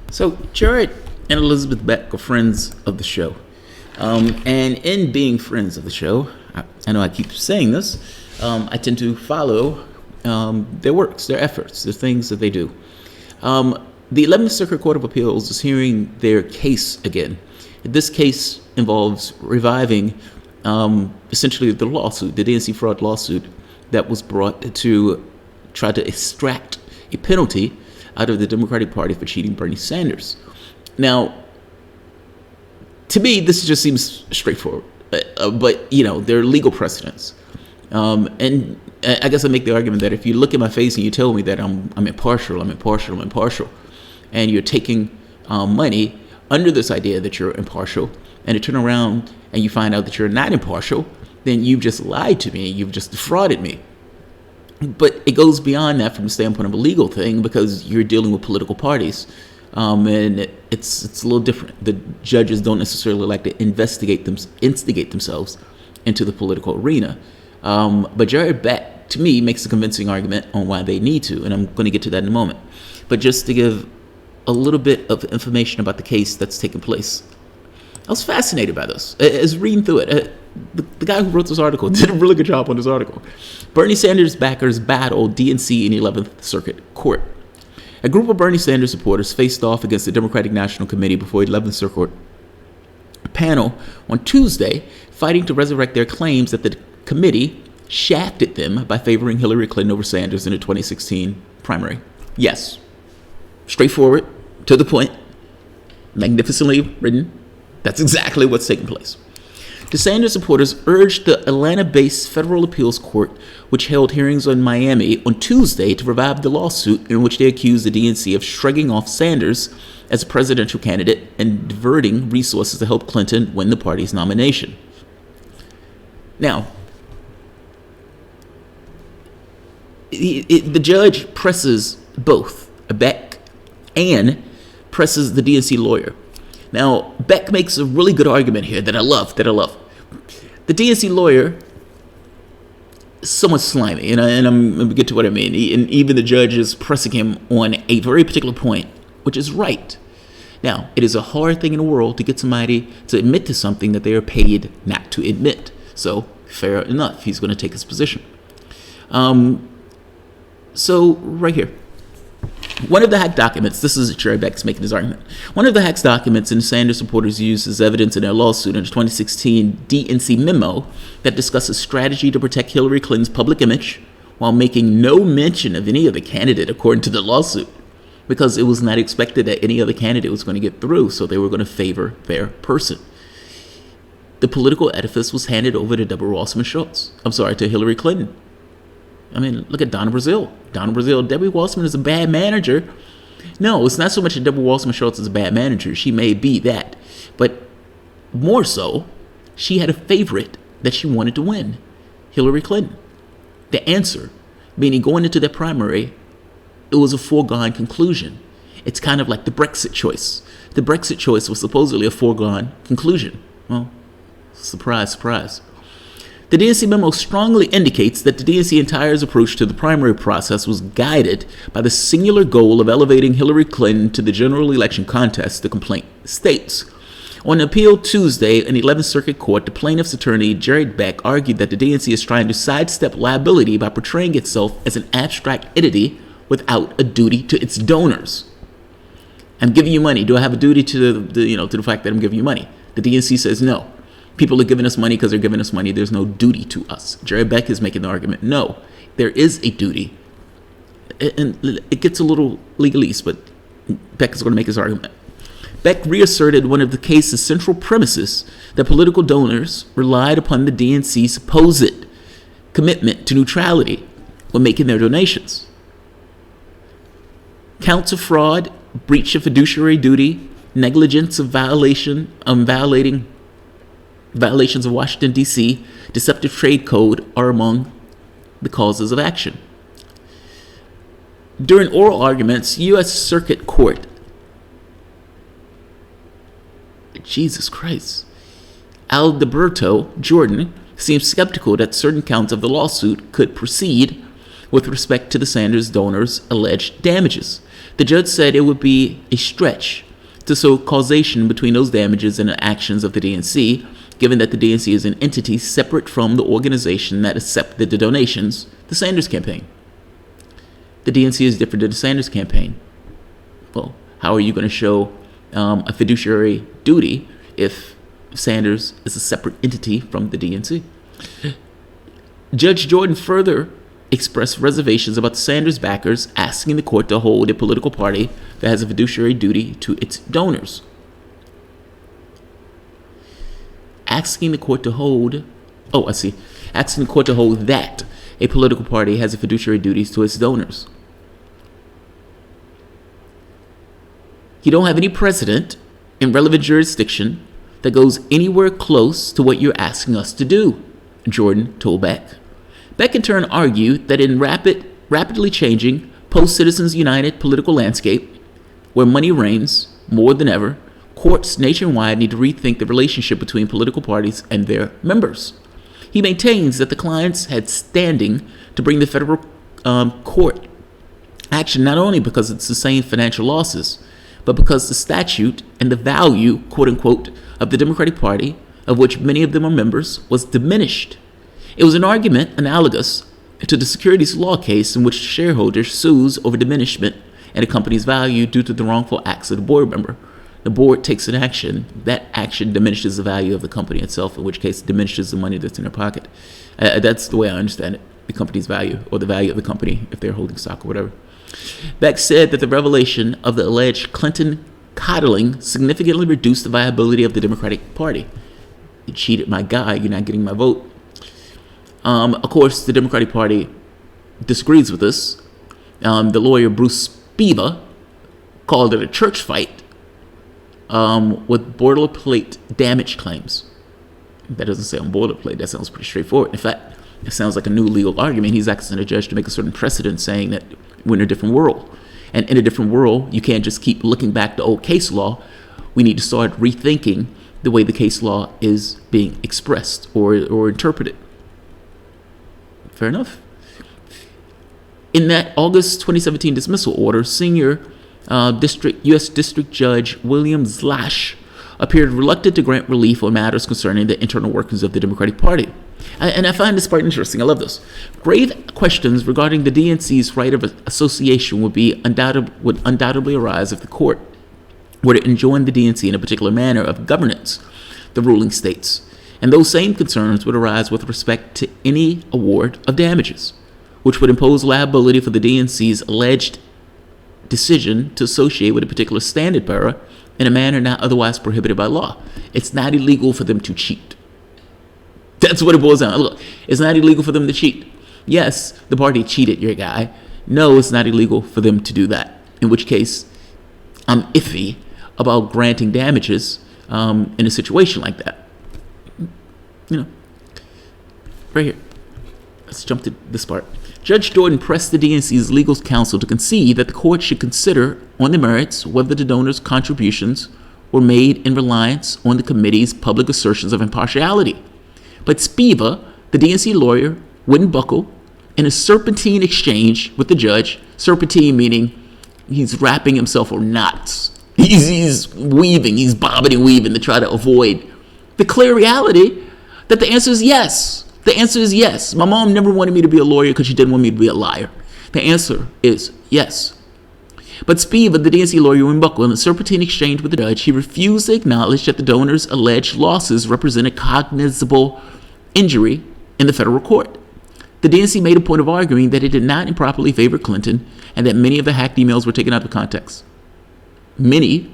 So Jared and Elizabeth Beck are friends of the show. And in being friends of the show, I know I keep saying this, I tend to follow their works, their efforts, the things that they do. The 11th Circuit Court of Appeals is hearing their case again. This case involves reviving essentially the lawsuit, the DNC fraud lawsuit that was brought to try to extract a penalty out of the Democratic Party for cheating Bernie Sanders. Now, to me, this just seems straightforward, but there are legal precedents, and I guess I make the argument that if you look at my face and you tell me that I'm impartial, and you're taking money under this idea that you're impartial, and you turn around and you find out that you're not impartial, then you've just lied to me, you've just defrauded me. But it goes beyond that from the standpoint of a legal thing, because you're dealing with political parties, and it's a little different. The judges don't necessarily like to instigate themselves into the political arena. But Jared Beck, to me, makes a convincing argument on why they need to, and I'm going to get to that in a moment. But just to give a little bit of information about the case that's taken place, I was fascinated by this. As reading through it, the guy who wrote this article did a really good job on this article. Bernie Sanders backers battled DNC in the 11th Circuit Court. A group of Bernie Sanders supporters faced off against the Democratic National Committee before the 11th Circuit panel on Tuesday, fighting to resurrect their claims that the committee shafted them by favoring Hillary Clinton over Sanders in the 2016 primary. Yes, straightforward, to the point, magnificently written. That's exactly what's taking place. The Sanders supporters urged the Atlanta-based federal appeals court, which held hearings in Miami on Tuesday, to revive the lawsuit in which they accused the DNC of shrugging off Sanders as a presidential candidate and diverting resources to help Clinton win the party's nomination. Now, the judge presses both Beck and presses the DNC lawyer. Now, Beck makes a really good argument here that I love. The DNC lawyer is somewhat slimy, and I'm going to get to what I mean. And even the judge is pressing him on a very particular point, which is right. Now, it is a hard thing in the world to get somebody to admit to something that they are paid not to admit. So, fair enough, he's going to take his position. So, right here. One of the hacked documents, this is Jared Beck's making his argument. One of the hacked documents in Sanders supporters used as evidence in their lawsuit in the 2016 DNC memo that discusses strategy to protect Hillary Clinton's public image while making no mention of any other candidate according to the lawsuit, because it was not expected that any other candidate was going to get through, so they were going to favor their person. The political edifice was handed over to to Hillary Clinton. I mean, look at Donna Brazile. Debbie Wasserman is a bad manager. No, it's not so much that Debbie Wasserman Schultz is a bad manager. She may be that. But more so, she had a favorite that she wanted to win, Hillary Clinton. The answer, meaning going into that primary, it was a foregone conclusion. It's kind of like the Brexit choice. The Brexit choice was supposedly a foregone conclusion. Well, surprise, surprise. The DNC memo strongly indicates that the DNC entire approach to the primary process was guided by the singular goal of elevating Hillary Clinton to the general election contest, the complaint states. On appeal Tuesday in the 11th Circuit Court, the plaintiff's attorney, Jared Beck, argued that the DNC is trying to sidestep liability by portraying itself as an abstract entity without a duty to its donors. I'm giving you money. Do I have a duty to the fact that I'm giving you money? The DNC says no. People are giving us money because they're giving us money. There's no duty to us. Jared Beck is making the argument, no, there is a duty. And it gets a little legalese, but Beck is going to make his argument. Beck reasserted one of the case's central premises, that political donors relied upon the DNC's supposed commitment to neutrality when making their donations. Counts of fraud, breach of fiduciary duty, negligence of violations of Washington, D.C., deceptive trade code are among the causes of action. During oral arguments, U.S. Circuit Court, Jesus Christ, Alberto Jordan seemed skeptical that certain counts of the lawsuit could proceed with respect to the Sanders donors' alleged damages. The judge said it would be a stretch to show causation between those damages and the actions of the DNC, given that the DNC is an entity separate from the organization that accepted the donations, the Sanders campaign. The DNC is different than the Sanders campaign. Well, how are you going to show a fiduciary duty if Sanders is a separate entity from the DNC? Judge Jordan further expressed reservations about the Sanders backers asking the court to hold a political party that has a fiduciary duty to its donors. Asking the court to hold that a political party has a fiduciary duties to its donors. You don't have any precedent in relevant jurisdiction that goes anywhere close to what you're asking us to do, Jordan told Beck. Beck in turn argued that in rapidly changing post-Citizens United political landscape, where money reigns more than ever, courts nationwide need to rethink the relationship between political parties and their members. He maintains that the clients had standing to bring the federal court action not only because it sustained financial losses, but because the statute and the value, quote-unquote, of the Democratic Party, of which many of them are members, was diminished. It was an argument analogous to the securities law case in which the shareholder sues over diminishment in a company's value due to the wrongful acts of the board member. The board takes an action. That action diminishes the value of the company itself, in which case it diminishes the money that's in their pocket. That's the way I understand it, the company's value, or the value of the company if they're holding stock or whatever. Beck said that the revelation of the alleged Clinton coddling significantly reduced the viability of the Democratic Party. You cheated my guy, you're not getting my vote. Of course, the Democratic Party disagrees with this. The lawyer Bruce Spiva called it a church fight with boilerplate damage claims. That doesn't say on boilerplate. That sounds pretty straightforward. In fact, it sounds like a new legal argument. He's asking a judge to make a certain precedent saying that we're in a different world. And in a different world, you can't just keep looking back to old case law. We need to start rethinking the way the case law is being expressed or interpreted. Fair enough. In that August 2017 dismissal order, senior U.S. District Judge William Zlash appeared reluctant to grant relief on matters concerning the internal workings of the Democratic Party. And I find this part interesting. I love this. Grave questions regarding the DNC's right of association would undoubtedly arise if the court were to enjoin the DNC in a particular manner of governance, the ruling states. And those same concerns would arise with respect to any award of damages, which would impose liability for the DNC's alleged decision to associate with a particular standard bearer in a manner not otherwise prohibited by law. It's not illegal for them to cheat. That's what it boils down. Look, it's not illegal for them to cheat. Yes, the party cheated your guy. No, it's not illegal for them to do that. In which case, I'm iffy about granting damages in a situation like that. Right here. Let's jump to this part. Judge Jordan pressed the DNC's legal counsel to concede that the court should consider on the merits whether the donors' contributions were made in reliance on the committee's public assertions of impartiality. But Spiva, the DNC lawyer, wouldn't buckle. In a serpentine exchange with the judge, serpentine meaning he's wrapping himself in knots. He's weaving, he's bobbing and weaving to try to avoid the clear reality that the answer is yes. The answer is yes. My mom never wanted me to be a lawyer because she didn't want me to be a liar. The answer is yes. But Spiva, the DNC lawyer, wouldn't buckle. In a serpentine exchange with the judge, he refused to acknowledge that the donors' alleged losses represented cognizable injury in the federal court. The DNC made a point of arguing that it did not improperly favor Clinton and that many of the hacked emails were taken out of context. Many?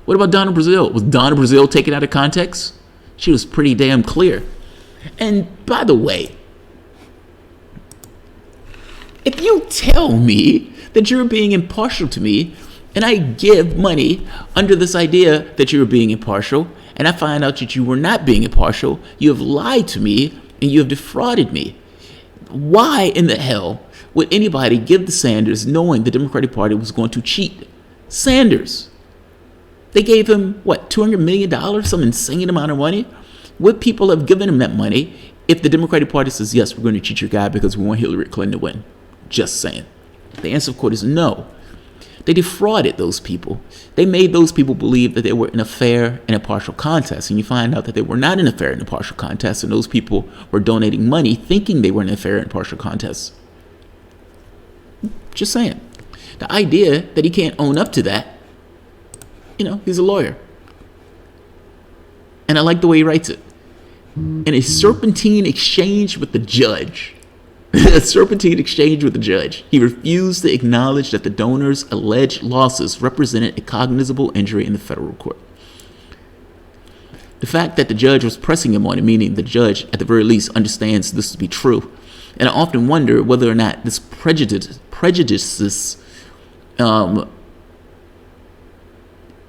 What about Donna Brazile? Was Donna Brazile taken out of context? She was pretty damn clear. And by the way, if you tell me that you're being impartial to me and I give money under this idea that you're being impartial, and I find out that you were not being impartial, you have lied to me and you have defrauded me. Why in the hell would anybody give to Sanders knowing the Democratic Party was going to cheat? Sanders. They gave him, $200 million, some insane amount of money? Would people have given him that money if the Democratic Party says, yes, we're going to cheat your guy because we want Hillary Clinton to win? Just saying. The answer, of course, is no. They defrauded those people. They made those people believe that they were in a fair and impartial contest. And you find out that they were not in a fair and impartial contest. And those people were donating money thinking they were in a fair and impartial contest. Just saying. The idea that he can't own up to that, he's a lawyer. And I like the way he writes it. In a serpentine exchange with the judge, he refused to acknowledge that the donor's alleged losses represented a cognizable injury in the federal court. The fact that the judge was pressing him on it, meaning the judge, at the very least, understands this to be true. And I often wonder whether or not this prejudices the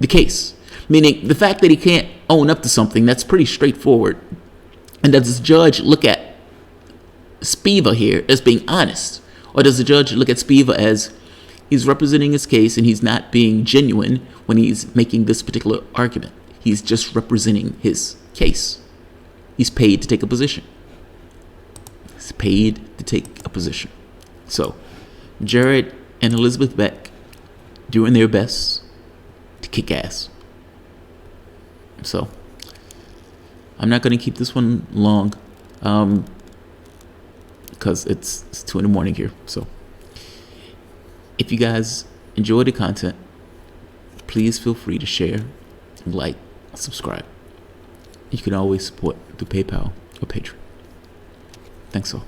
case. Meaning, the fact that he can't own up to something, that's pretty straightforward. And does this judge look at Spiva here as being honest? Or does the judge look at Spiva as he's representing his case and he's not being genuine when he's making this particular argument? He's just representing his case. He's paid to take a position. So, Jared and Elizabeth Beck doing their best to kick ass. So, I'm not going to keep this one long because it's 2 a.m. here. So, if you guys enjoy the content, please feel free to share, like, subscribe. You can always support through PayPal or Patreon. Thanks all.